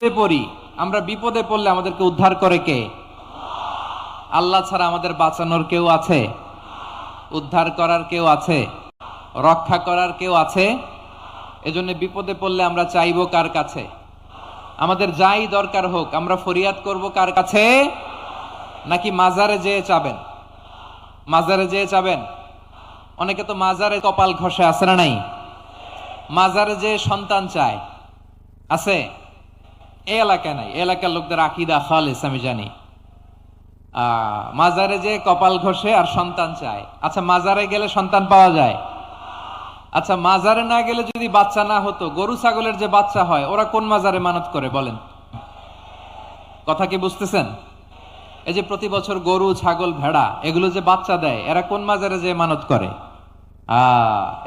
পড়ি, আমরা বিপদে পড়লে আমাদেরকে উদ্ধার করে কে? আল্লাহ ছাড়া আমাদের বাঁচানোর কেউ আছে? উদ্ধার করার কেউ আছে? রক্ষা করার কেউ আছে? এজন্য বিপদে পড়লে আমরা চাইবো কার কাছে? আমাদের যাই দরকার হোক আমরা ফরিয়াদ করব কার কাছে? নাকি মাজারে যেয়ে চাবেন? মাজারে যেয়ে চাবেন? অনেকে তো মাজারে কপাল ঘষে, আছে না নাই? মাজারে যেয়ে সন্তান চায়, আছে? এই এলাকায় নাই, এলাকার লোকদের আকীদা খালিস আমি জানি। মাজারে যে কপাল ঘষে আর সন্তান চায়। আচ্ছা, মাজারে গেলে সন্তান পাওয়া যায়? আচ্ছা, মাজারে না গেলে যদি বাচ্চা না হতো, গরু ছাগলের যে বাচ্চা হয় ওরা কোন মাজারে মানত করে বলেন? কথা কি বুঝতেছেন? এই যে প্রতি বছর গরু ছাগল ভেড়া এগুলো যে বাচ্চা দেয়, এরা কোন মাজারে যে মানত করে?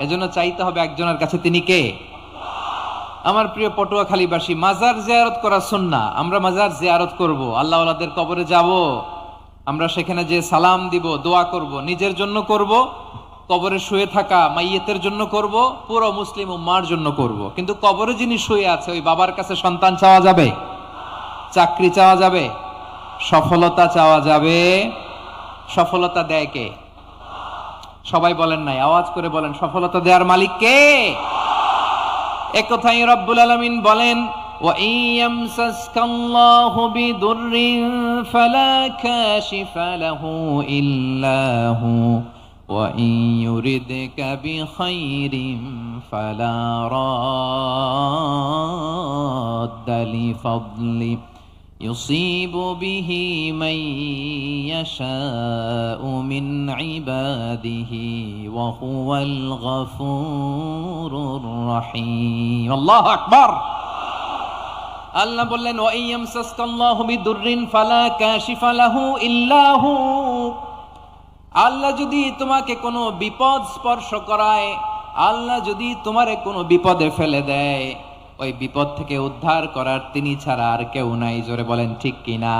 এজন্য চাইতে হবে একজনের কাছে, তিনি কে? আমার প্রিয় পটুয়াখালীবাসী, মাজার জিয়ারত করা সুন্নাহ। আমরা মাজার জিয়ারত করব, আল্লাহ ওয়ালাদের কবরে যাব, আমরা সেখানে যে সালাম দিব, দোয়া করব, নিজের জন্য করব, কবরে শুয়ে থাকা মাইয়েতের জন্য করব, পুরো মুসলিম উম্মার জন্য করব। কিন্তু কবরে যিনি শুয়ে আছে ওই বাবার কাছে সন্তান চাওয়া যাবে? চাকরি চাওয়া যাবে? সফলতা চাওয়া যাবে? সফলতা দেয় কে? সবাই বলেন নাই, আওয়াজ করে বলেন, সফলতা দেওয়ার মালিক কে? একথাই রব্বুল আলামিন বলেন, ওয়া ইয়ামসাসকাল্লাহু বিদুররিন ফালা কাশিফা লাহু ইল্লা হু ওয়া ইয়ুরিদকা বিখাইরিন ফালা রাদ্দা লিফাদলি ইউসিবু বিহি মান ইয়াশাউ মিন ইবাদিহি ওয়া হুয়াল গফুরুর রহিম। আল্লাহু আকবার। আল্লাহ বললেন, ওয়া ইয়ামসাসকাল্লাহু বিদুররিন ফালা কাশিফা লাহু ইল্লা হু। আল্লাহ যদি তোমাকে কোনো বিপদ স্পর্শ করায়, আল্লাহ যদি তোমারে কোনো বিপদে ফেলে দেয়, ওই বিপদ থেকে উদ্ধার করার তিনি ছাড়া আর কেউ নাই। জোরে বলেন ঠিক কিনা?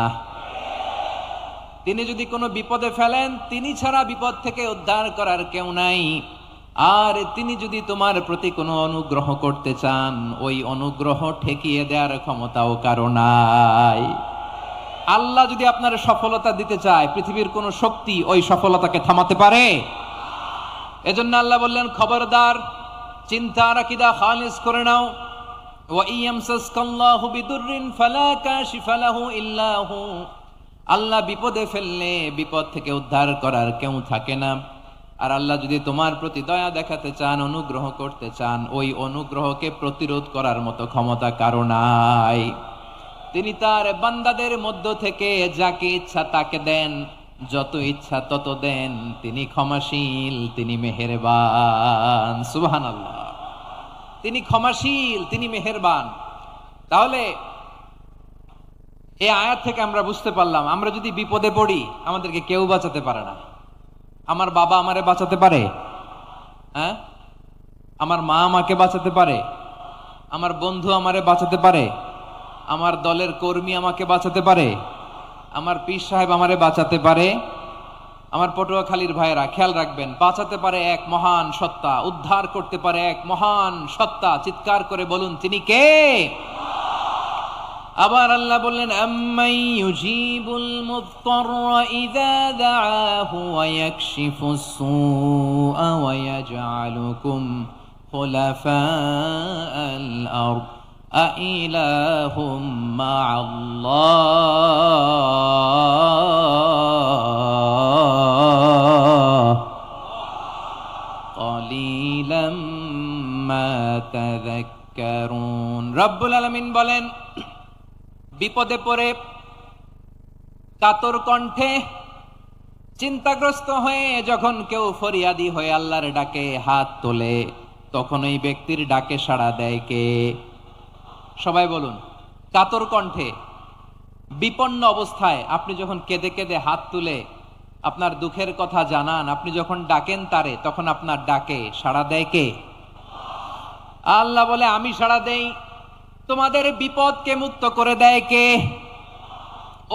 তিনি যদি কোনো বিপদে ফেলেন, তিনি ছাড়া বিপদ থেকে উদ্ধার করার কেউ নাই। আর তিনি যদি তোমার প্রতি কোনো অনুগ্রহ করতে চান, ওই অনুগ্রহ ঠেকিয়ে দেওয়ার ক্ষমতাও কারো নাই। আল্লাহ যদি আপনার সফলতা দিতে চায়, পৃথিবীর কোন শক্তি ওই সফলতাকে থামাতে পারে? এজন্য আল্লাহ বললেন, খবরদার, চিন্তা আকীদা খালিস করে নাও। ওয়া ইয়ামসাসকাল্লাহু বিদুররিন ফালা কাশিফা লাহু ইল্লা হু। আল্লাহ বিপদে ফেললে বিপদ থেকে উদ্ধার করার কেউ থাকে না। আর আল্লাহ যদি তোমার প্রতি দয়া দেখাতে চান, অনুগ্রহ করতে চান, ওই অনুগ্রহকে প্রতিরোধ করার মতো ক্ষমতা কারো নাই। তিনি তার বান্দাদের মধ্য থেকে যাকে ইচ্ছা তাকে দেন, যত ইচ্ছা তত দেন। তিনি ক্ষমাশীল, তিনি মেহেরবান। সুবহানাল্লাহ। তিনি ক্ষমাশীল, তিনি মেহেরবান। তাহলে এই আয়াত থেকে আমরা বুঝতে পারলাম, আমরা যদি বিপদে পড়ি আমাদেরকে কেউ বাঁচাতে পারে না। আমার বাবা আমারে বাঁচাতে পারে? হ্যাঁ? আমার মা আমাকে বাঁচাতে পারে? আমার বন্ধু আমারে বাঁচাতে পারে? আমার দলের কর্মী আমাকে বাঁচাতে পারে? আমার পীর সাহেব আমারে বাঁচাতে পারে? আমার পটুয়াখালীর ভাইয়েরা খেয়াল রাখবেন, বাঁচাতে পারে এক মহান সত্তা, উদ্ধার করতে পারে এক মহান সত্তা। চিৎকার করে বলুন, তিনি কে? আবার আল্লাহ বললেন, আম্মান ইউজিবুল মুযতাররা ইযা দাআহু ওয়া ইয়াকশিফুস সুআ ওয়া ইয়াজআলুকুম খুলাফাআল আরদ আইলাহুম মা'আল্লাহ ক্বালিলাম মা তাযাক্কারুন। রব্বুল আলামিন বলেন, বিপদে পড়ে কাতর কণ্ঠে চিন্তাগ্রস্ত হয়ে যখন কেউ ফরিয়াদি হয়ে আল্লাহর ডাকে হাত তোলে, তখন ওই ব্যক্তির ডাকে সাড়া দেয় কে? সবাই বলুন। কাতর কণ্ঠে বিপন্ন অবস্থায় আপনি যখন কেঁদে কেঁদে হাত তুলে আপনার দুঃখের কথা জানান, আপনি যখন ডাকেন তারে, তখন আপনার ডাকে সাড়া দেয় কে? আল্লাহ বলে, আমি সাড়া দেই। তোমাদের বিপদকে মুক্ত করে দেয় কে?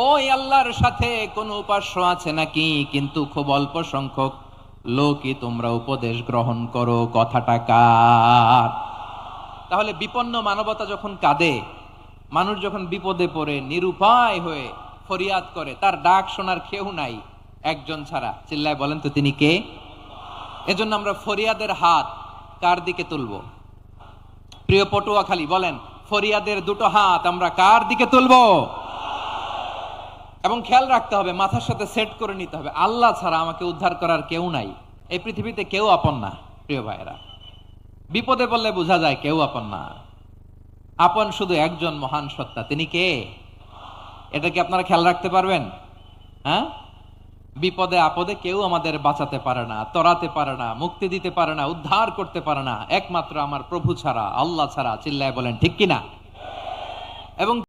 ওই আল্লাহর সাথে কোন উপাস্য আছে নাকি? কিন্তু খুব অল্প সংখ্যক লোকই তোমরা উপদেশ গ্রহণ করো। কথাটা কার? তাহলে বিপন্ন মানবতা যখন কাঁদে, মানুষ যখন বিপদে পড়ে নিরুপায় হয়ে ফরিয়াদ করে, তার ডাক শোনার কেউ নাই একজন ছাড়া, চিল্লায় বলেন তো তিনি কে? এজন্য আমরা ফরিয়াদের হাত কার দিকে তুলবো? প্রিয় পটুয়াখালী বলেন, ফরিয়াদের দুটো হাত আমরা কার দিকে তুলবো? এবং খেয়াল রাখতে হবে, মাথার সাথে সেট করে নিতে হবে, আল্লাহ ছাড়া আমাকে উদ্ধার করার কেউ নাই। এই পৃথিবীতে কেউ আপন না প্রিয় ভাইয়েরা। বিপদে পড়লে বোঝা যায় কেউ আপন না। আপন শুধু একজন মহান সত্তা, তিনি কে? এটা কি আপনারা খেয়াল রাখতে পারবেন? হ্যাঁ, বিপদে আপদে কেউ আমাদের বাঁচাতে পারে না, তরাতে পারে না, মুক্তি দিতে পারে না, উদ্ধার করতে পারে না, একমাত্র আমার প্রভু ছাড়া, আল্লাহ ছাড়া। চিল্লায় বলেন ঠিক কিনা? এবং